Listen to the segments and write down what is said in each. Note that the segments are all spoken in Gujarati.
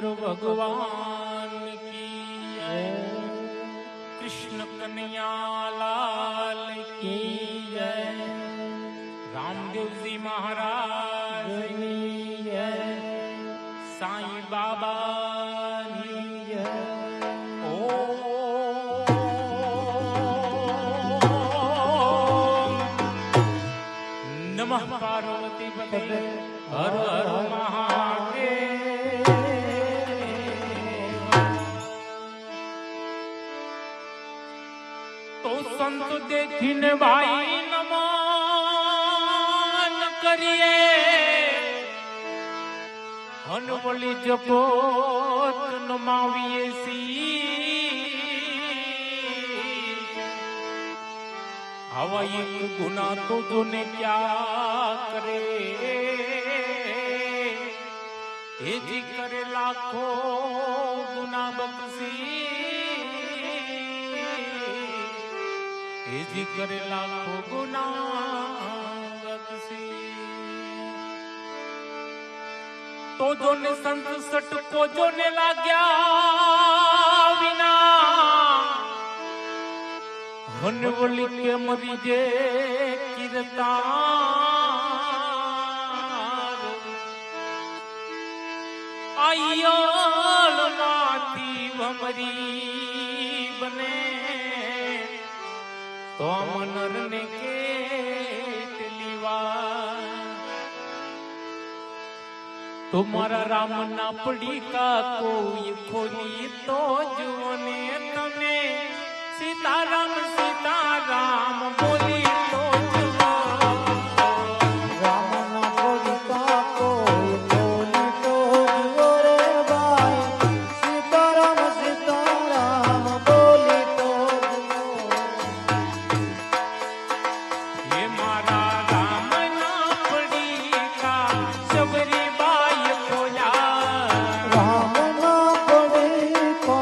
रामचंद्र भगवान की जय, कृष्ण कन्हैया लाल की जय, रामदेव जी महाराज की जय, साईं बाबा की जय। नमः पार्वती पते हर हर महादेव। तो संत देखीने भाई नमन करिए, हनवली जपोत नमाविए सी। हवा एक गुना तो जोने क्या करे, हे जी करे लाखों गुना बख्शी, हे जी करे लाखों गुना बख्शी। तो जोने संत सट को जोने लाग्या विना, हनवली के मरीजे कीर्तार, आयल माती भमरी बने, तो मनर ने केटलीवा। तुम्हारा राम ना पड़ी का कोई खोली तो जुने तने, सीताराम सीताराम बोली तो राम ना बोली का कोई बोली तो जुओ रे भाई, सीताराम सीताराम बोली तो जुओ। ये मारा राम ना पड़ी का सबरी बाई खोया, राम ना पड़ी का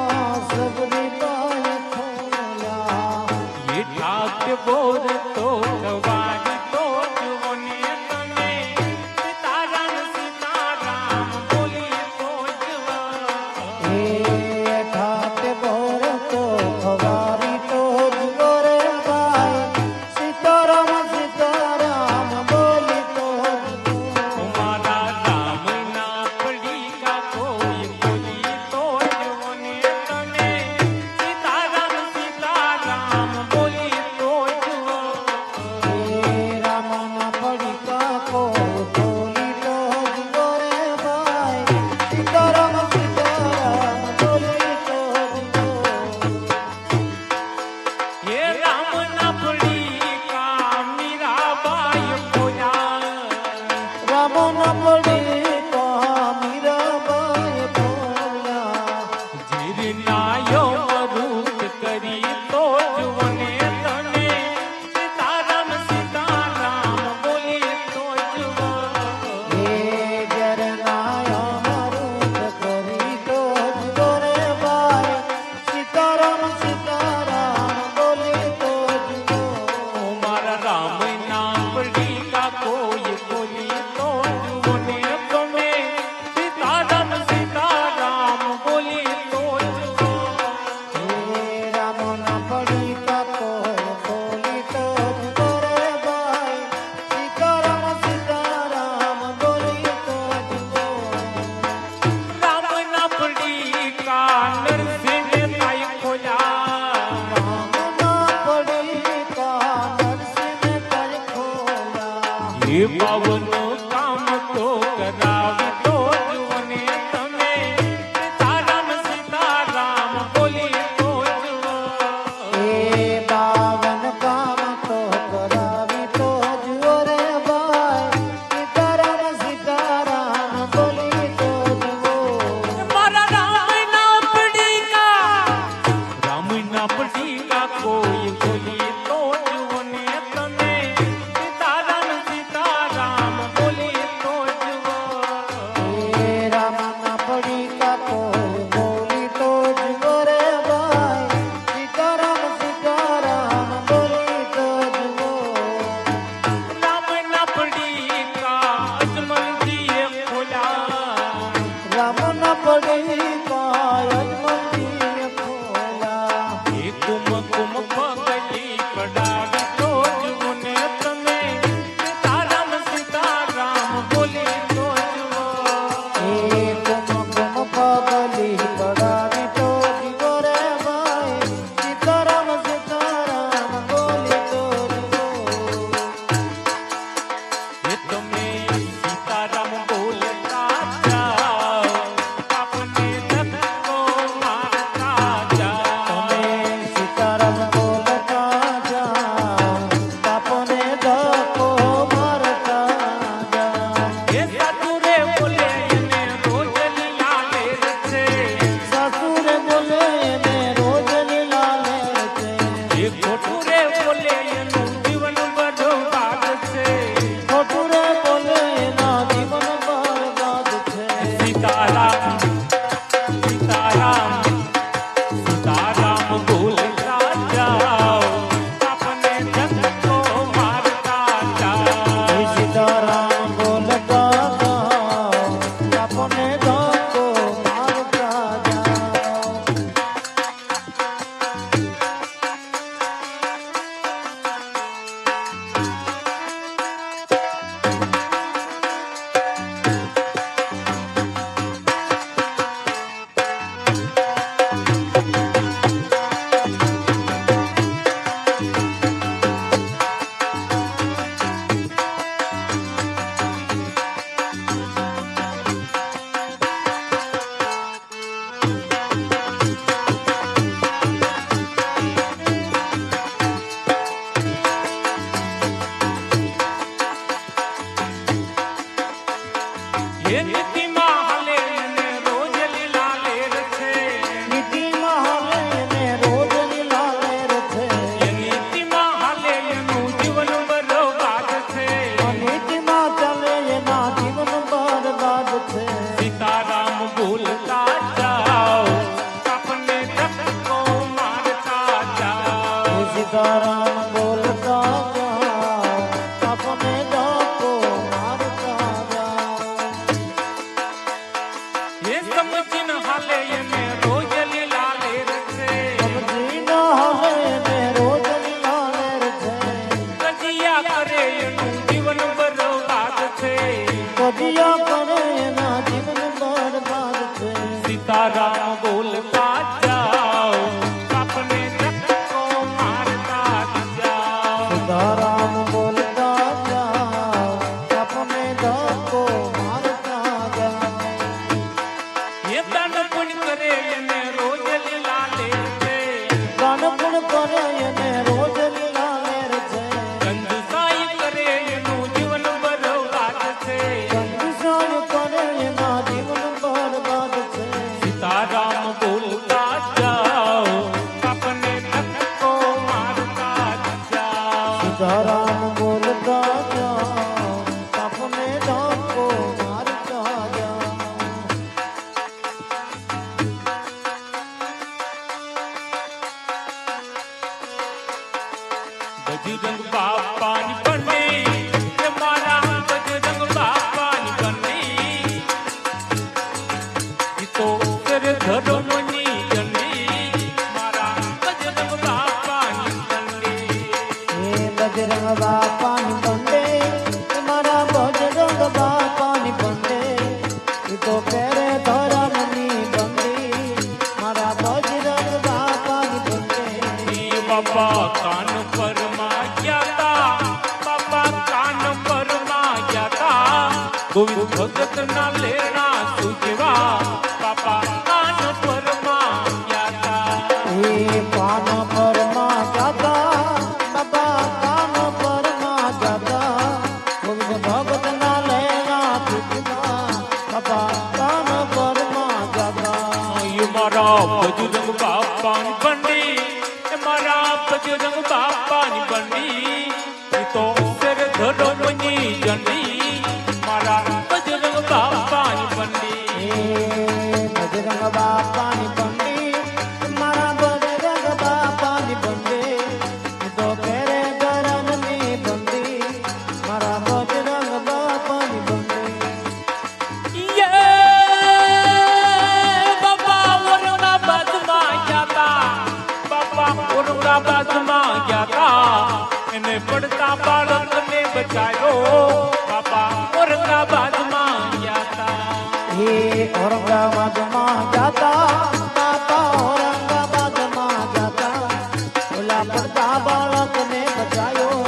सबरी बाई खोया। ये ठाक बोल तो गवारी तो जुवने तने, सीताराम सीताराम बोली तो जुआ। ए ठाते बोर तो खवारी तो जुओ रे भाई, सीताराम सीताराम बोली तो जुओ। तुम्हारा राम ना पड़ी का कोई बोली तो जुवने तने, सीताराम सीताराम बोली तो जुआ। राम ना पड़ी का को बोली तो जुओ रे भाई, सीताराम सीताराम बोली तो जुओ। ये राम ना पड़ी का मीरा बाई खोया, राम ना पड़ी का मीरा बाई खोया। जीर नायो मरूत करी तो जुवने तने, सीताराम सीताराम बोली तो जुआ। जरनाया मरूद करी तो जुओ रे भाई, सीताराम सीताराम बोली तो जुओ। तुम्हारा राम ना पड़ी का कोई बोली तो जुवने तने, सीताराम सीताराम बोली तो जुआ। राम ना पड़ी का कोई बोली तो जुओ रे भाई, सीताराम सीताराम बोली तो जुओ। राम ना पड़ी का नरसिंह ताई खोया, राम ना पड़ी का नरसिंह कर खोला। ये पावन काम तो करावी तो जुवने तने, सीताराम सीताराम बोली तो जुआ। ए बावन काम तो करावी तो जुओ रे भाई, सीताराम सीताराम बोली तो जुओ। मारा राम ना पड़ी का कोई बोली तो जुवने तने, सीताराम सीताराम રામના પડી કાયજમતી ખોયા એ કુમ કુમ પગલી પડાવી તો જુને તમે સીતારામ બોલી તો જુઓ એ કુમ કુમ પગલી પડાવી તો જીવો રે ભાઈ સીતારામ સીતારામ બોલી તો જીવો એ તમે સીતારામ બોલતા જાઓ આપને ધક્કો મારતા જાઓ તમે સીતારામ બોલતા જાઓ બાપને ધક્કો મારતા જાઓ એ સાધુ રે બોલે એને રોજ લીલા લેર છે સસુર બોલે ને રોજ લીલા લે છે એ ખોટું રે બોલે એનું જીવન બરબાદ છે ખોટું રે બોલે એના જીવન બરબાદ છે સીતારામ સીતારામ સીતારામ બોલતા જાઓ આપને ધક્કો મારતા જાઓ સીતારામ બોલતા જાઓ બાપને ધક્કો મારતા જાઓ એ નીતિમાં હાલે એને રોજ લીલા લેર છે નીતિમાં હાલે ને રોજ લીલા લેર છે એ નીતિમાં હાલે એનું જીવન બરબાદ છે નીતિમાં ચાલે એના જીવન બરબાદ છે સીતારામ બોલતા જાઓ આપને ધક્કો મારતા જાઓ સીતારામ બોલતા જાઓ બાપને ધક્કો મારતા જાઓ એ સમજીને હાલે એને રોજ લીલા લેર છે સમજી ન હવે ને રોજ લીલા લેર છે કજિયા કરે એનું જીવન બરબાદ છે કદિયા કરે એના જીવન બરબાદ છે સીતારામ બોલતા જાઓ આપને ધક્કો મારતા જાઓ સીતારામ બોલતા જાઓ બાપને ધક્કો મારતા જાઓ એ દાન પુણ્ય કરે એને રોજ લીલા લેર છે દાન પુણ્ય કરે એને રોજ લીલા લેર છે કંજુસાઈ કરે એનું જીવન બરબાદ છે કંજુસાઈ કરે એના જીવન બરબાદ છે સીતારામ બોલતા જાઓ આપને ધક્કો મારતા જાઓ સીતારામ બોલતા જાઓ બાપને ધક્કો મારતા જાઓ બજરંગ બાપાની પંડી એ મારા બજરંગ બાપાની પંડી ઈ તો કર ધર્મની જંડી મારા બજરંગ બાપાની પંડી હે બજરંગ બાપાની બંડે મારા બજરંગ બાપાની બંડે એ તો પહેરે ધરમની બંડી મારા બજરંગ બાપાની બંડે ઈ બાપા કાન પર માં ગયા તા બાપા કાન પર માં ગયા તા ગોવિંદ ભગત ના લેના સુજવા બાપા કાન પર માં ગયા તા એ પાન પર માં જાતા બાબા કાન પર માં જાતા ગોવિંદ ભગત ના લેના તુજવા બાબા કાન પર માં જાતા ઈ મારા બજરંગ બાપાની બંડી એ મારા બજરંગ બાપાની બંડી ઈ તો શેર ધર્મની જંડી મારા બજરંગ બાપાની બંડી હે બજરંગ બાપાની બંડી મારા બજરંગ બાપાની બંડી એ તો પહેરે ધરમની બંડી મારા બજરંગ બાપાની બંડી Yeah! એને પડતા બાળકને બચાયો બાપા ઔરંગાબાદમાં ગયા હતા હે ઔરંગાબાદમાં જાતા બાપા ઔરંગાબાદમાં જાતા ઓલા પડતા બાળકને બચાયો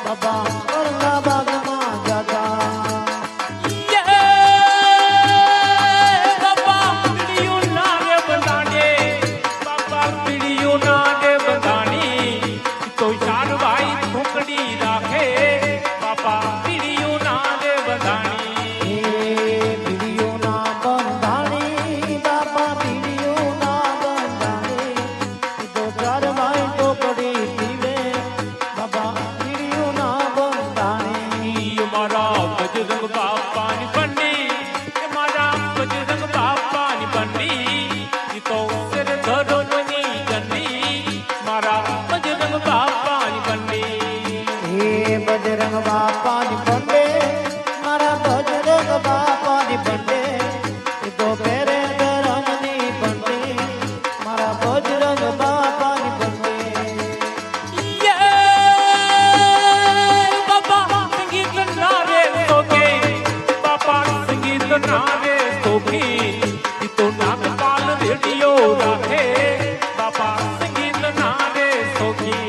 બાપા ઔરંગાબાદમાં જાતા બજરંગ બાપાની બંને મારા બજરંગ બાપાની બંને તો પેરે ધરમની બંને મારા બજરંગ બાપાની બંને બાપા સંગીત નારે સોકે બાપા સંગીત નારે સોકી તો નાગપાલ રેડિયો રાખે બાપા સંગીત નારે સોકી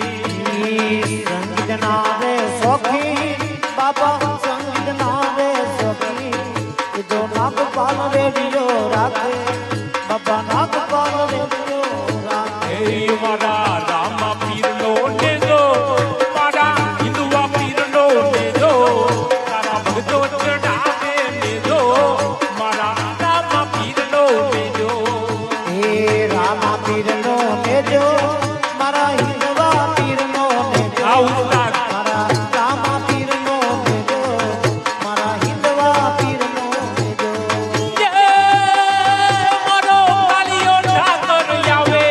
સંગીત નારે સોખી બાપા સંગીત નારે સોખી તો નાગપાલ રેડિયો રાખે બાપા નાગપાલ રેડિયો રાખે મારા રામા પીરનો લેજો મારા હિન્દુઆ પીરનો લેજો તારા ભગતો ચડાવે લેજો મારા રામા પીરનો લેજો હે રામા પીરનો લેજો મારા હિન્દુઆ પીરનો લેજો આ ઉસ્તાદ મારા રામા પીરનો લેજો મારા હિન્દુઆ પીરનો લેજો મારો કાલિયો ઠાકર આવે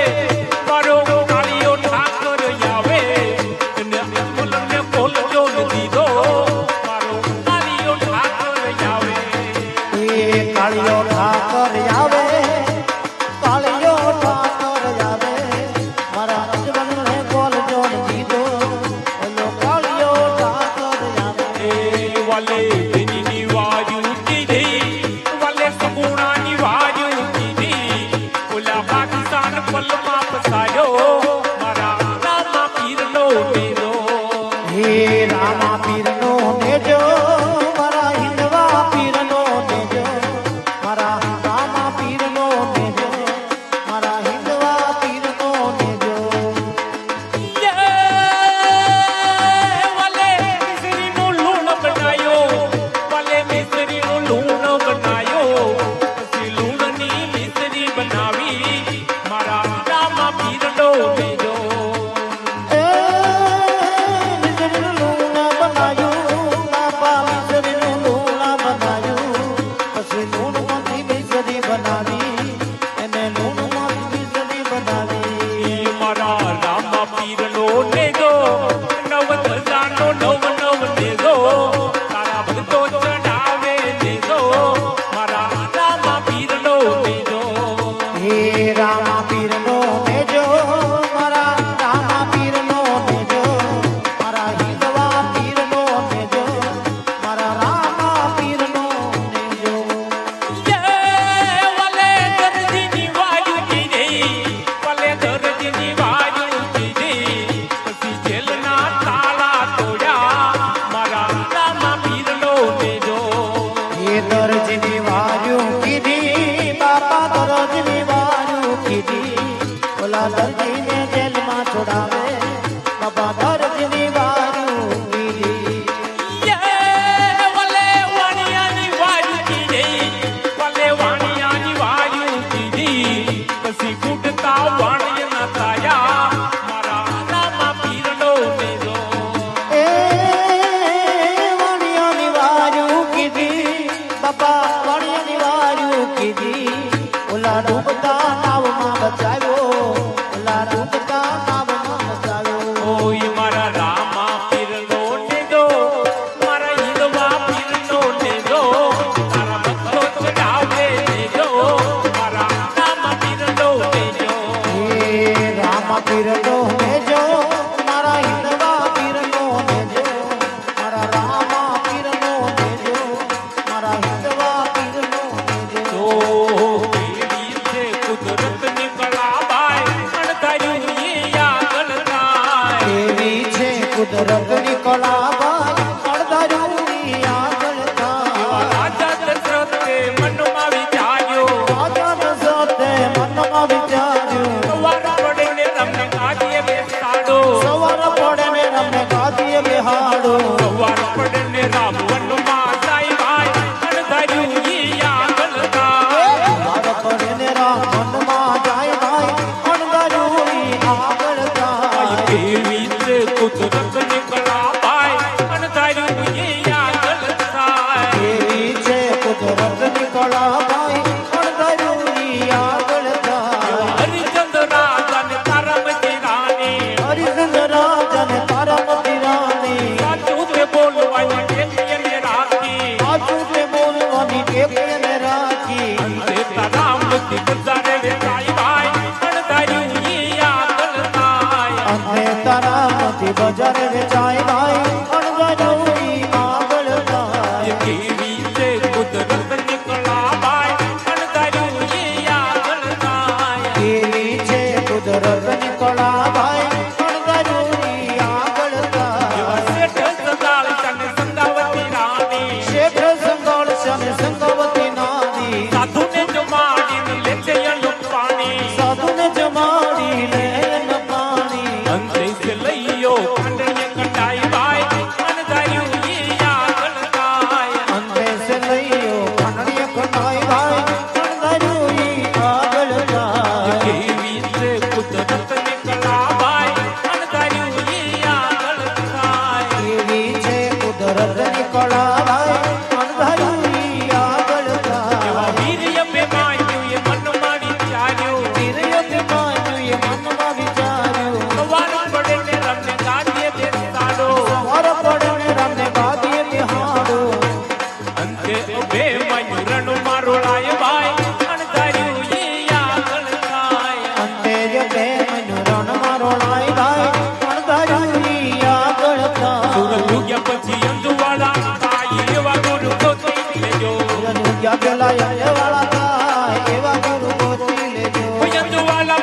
મારો કાલિયો ઠાકર આવે અને અમલને બોલજો દીધો મારો કાલિયો ઠાકર આવે એ કાળિયો ઠાકર આવે કાળિયો ઠાકર આવે મારા અજવનને બોલજો દીધો ઓલો કાળિયો ઠાકર આવે વાલે તેની વાયુ કીધી વાલે સગુણાની વાયુ કીધી ઓલા પાકિસ્તાન પલમાં ફસાયો મારા રામા પીરનો લેજો હે રામા પીરનો લેજો મારા હિન્દવા પીરનો લેજો મારા રામા પીરનો લેજો મારા હિન્દવા પીરનો લેજો વાલે મિસરીનું લૂણ બનાયો વાલે મિસરીનું લૂણ બનાયો પછી લૂણની મિસરી બનાવી મારા રામા પીરનો લેજો એ મિસરીનું લૂણ બનાયું બાપા મિસરીનું લૂણ બનાયું પછી લૂણમાંથી મિસરી બનાવી એને લૂણમાંથી મિસરી બનાવી મારા રામા પીરનો લેજો નવ ધજાનો નવ લેજો તારા ભગતો ચડાવે લેજો મારા રામા પીરનો લેજો હે રામા પીરનો લેજો મારા રામા પીરનો લેજો મારા હિન્દવા પીરનો લેજો મારા રામા પીરનો લેજો વાલે દરજીની વાયુ કીધી વાલે દરજીની વાયુ કીધી પછી જેલના તાળા તોડ્યા મારા રામા પીરનો લેજો હે દરજીની વાયુ કીધી બાપા દરજીની વાયુ કીધી ઓલા દરજીને જેલમાં છોડાવે બાપા દરજીની વાયુ કીધી વાલે વાણિયાની વાયુ કીધી વાલે વાણિયાની વાયુ કીધી પછી ફૂટતા વાણિયા થયા મારા રામા પીરનો લેજો એ વાણિયાની વાયુ કીધી બાપા વાણિયાની વાયુ કીધી ઓલા ડૂબતા નાવમાં બચાવ્યો ઓલા ડૂબતા નાવમાં બચાવ્યો ઓય મારા રામા પીરનો લેજો મારા હિન્દવા પીરનો લેજો તારા ભક્તો ચડાવે લેજો મારા રામા પીરનો લેજો હે રામા પીરનો લેજો મારા હિન્દવા પીરનો કુદરતની કળાભાઈ અણધાર્યુંની આગળ થાય. રાજા દશરથે મનમાં વિચાર્યો, રાજા દશરથે મનમાં વિચાર્યું, સવાર પડે ને રમને ગાદીએ બેસાડો, સવાર પડે ને રમને ગાદીએ બેહાડો. સવાર પડે ને રામ વનમાં જાય ભાઈ, અણધાર્યું ઈ આગળ થાય. સવાર પડે ને રામ વનમાં જાય ભાઈ, અણધાર્યુંની આગળ થાય. કેવી છે કુદરતની કળાભાઈ, અણધાર્યું ઈ આગળ થાય. કેવી છે કુદરતની કળાભાઈ અણધાર્યુંની આગળ થાય. હરિચંદ્ર રાજા ને તારામતી રાણી, હરિચંદ્ર રાજાને તારામતી રાણી, સાચું તે બોલવાની ટેકીએ ને રાખી. સાચું તે બોલવાની ટેક એને રાખી. અંતે તારામતી ગુજારે વેચાઈ ભાઈ, અણધાર્યું ઈ આગળ થાય. અને તારામતી બજારે વેચાય ભાઈ, અણધાર્યુંની આગળ થાય. કેવી છે કુદરતની કળાભાઈ, અણધાર્યું ઈ આગળ થાય. કેવી છે કુદરતની કળાભાઈ અણધાર્યુંની આગળ થાય. શેઠ સદાળ તને સંગાવતી રાણી, શેઠ સંગળ છે સંગવતી નાની, સાધુને જમાડીને લે છે અનુપ પાણી. સાધુને જમાડી લે ન પાણી. અંતે સે લઈયો કાંડણીએ કંડાઈ ભાઈ, અણધાર્યું ઈ આગળ થાય. અંતે સે લઈયો ખાંડણીએ ખંડાઈ ભાઈ, અણધાર્યુંની આગળ થાય. કેવી છે કુદરતની કળાભાઈ, અણધાર્યું ઈ આગળ થાય. કેવી છે કુદરતની કળાભાઈ અણધાર્યુંની આગળ એવા થાય. વીર્ય બેમાયું એ મનમાં વિચાર્યું, વીર્યથી માન્યું એ મનમાં વિચાર્યું, સવાર પડે ને રમને ગાદીએ બેસાડો. સવાર પડે ને રમને ગાદીએ બેહાડો. અંતે બેમાયું રણમાં રોળાય ભાઈ, અણધાર્યું ઈ આગળ થાય. અંતે જે પ્રેમનું રણમાં રોળાય ભાઈ, અણધાર્યુંની આગળ થાય. સૂરજ ઉગ્યા પછી અંજુવાળા થાય, એવા ગુરુ ગોતી લેજો. સૂરજ પેલા યજવાળા થાય, એવા ગુરુ ગોતી લેજો. અંજુવાળા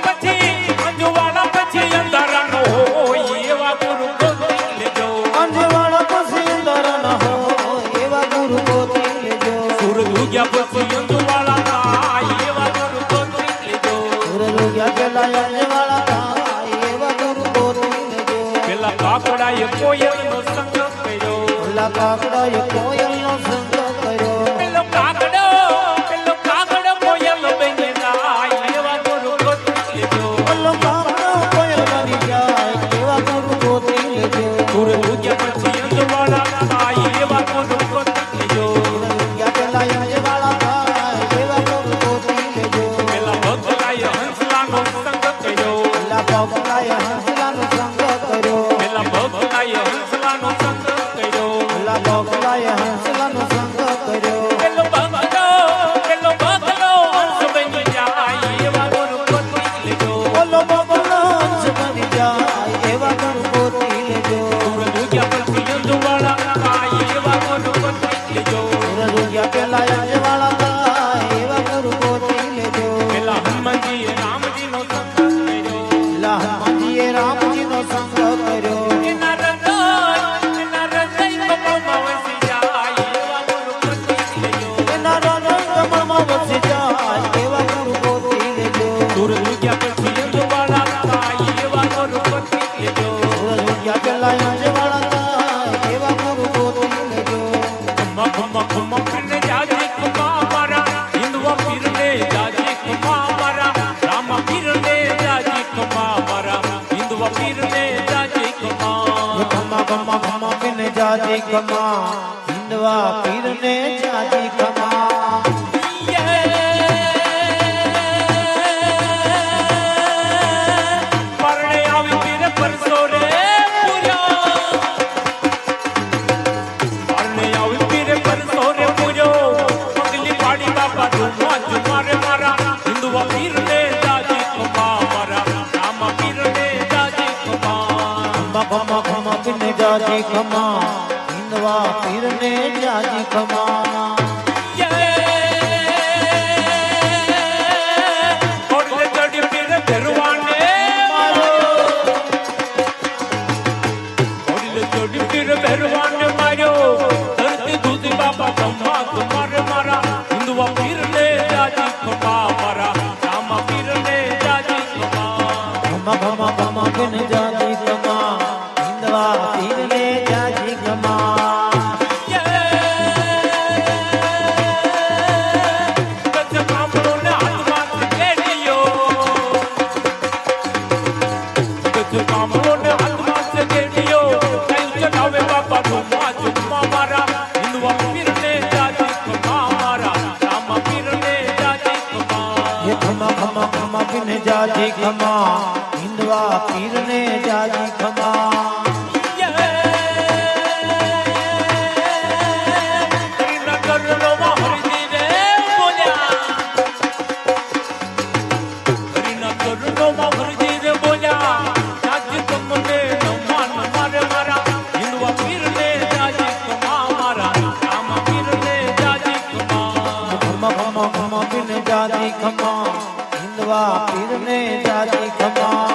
પછી અંધારાનો હોય, એવા ગુરુ ગોતી લેજો. અંજવાળા પછી અંદર ન હોય, એવા ગુરુ ગોતી લેજો. સૂરજ ઉગ્યા પછી અંજુવાળા થાય, એવા ગુરુ ગોતી લેજો. સૂરજ ઉગ્યા પેલા યજવાળા થાય, એવા ગુરુ ગોતી લેજો. પેલા કાકડાએ કોયલનો સંગ કર્યો, પેલા કાકડાએ કોયલનો સંગ કર્યો. પેલો કાગડો કોયલ બની જાય, એવા ગુરુ ગોતી લેજો. પેલો કાકડો કોયલ બની જાય, એવા ગુરુ ગોતી લેજો. સૂરજ ઉગ્યા પછી અંજવાળા થાય, એવા ગુરુ ગોતી લેજો. ઉગ્યા પેલા યજવાળા થાય, એવા ગુરુ ગોતી લેજો. પેલા ભગલાએ હંસલાનો સંગ કર્યો, પેલા પગલાએ હંસલાનો સંગ કર્યો. પેલા ભગલાએ હંસલાનો સંગ કર્યો. પેલા પગલાએ હંસલાનો સંગ કર્યો. પેલો ભગલો હંસ બની જાય, એવા ગુરુ ગોતી લેજો. ઓલો બગલો હંસ બની જાય, એવા ગુરુ ગોતી લેજો. સૂરજ ઉગ્યા પછી અંજવાળા થાય, એવા ગુરુ ગોતી લેજો. સૂરજ ઉગ્યા પેલા યજવાળા થાય, એવા ગુરુ ગોતી લેજો. પેલા હનુમાનજીએ રામજીનો સંગ કર્યો, પેલા હનુમાનજીએ રામજીનો સંગ કર્યો. એના હૃદય કમળમાં વસી જાય, એવા ગુરુ ગોતી લેજો. એના હૃદય કમળમાં વસી જાય, એવા ગુરુ ગોતી લેજો. સૂરજ ઉગ્યા પછી અંજવાળા થાય, એવા ગુરુ ગોતી લેજો. સૂરજ ઉગ્યા પેલા યજવાળા થાય, એવા ગુરુ ગોતી લેજો. ખમ્મા પીરને જાજી ખમ્મા મારા, હિન્દવા પીરને જાજી ખમ્મા મારા, રામા પીરને જાજી ખમ્મા મારા, હિન્દવા પીરને જાજી ખમ્મા. ખમ્મા ખમ્મા ખમ્મા પીરને જાજી ખમ્મા, હિન્દવા પીરને જાજી ખમ્મા. પરણે આવી પીર પરસો રે પૂર્યો, પરણે આવી પીર પરસો રે પૂર્યો. પગલી પાડી બાપા ઝુમા ઝુમારે મારા, હિન્દવા પીરને જાજી ખમ્મા મારા, રામા પીરને જાજી ખમ્મા. ખમ્મા ખમ્મા ખમ્મા પીરને જાજી ખમ્મા, હિન્દવા પીરને જાજી ખમ્મા. ઓડલે ચડી પીર ભરવાને, ઓડલે બિન જાજી ખમા હિંદવા પીરને જાજી ખમા ખમા હિંદવા પીરને જાજી ખમા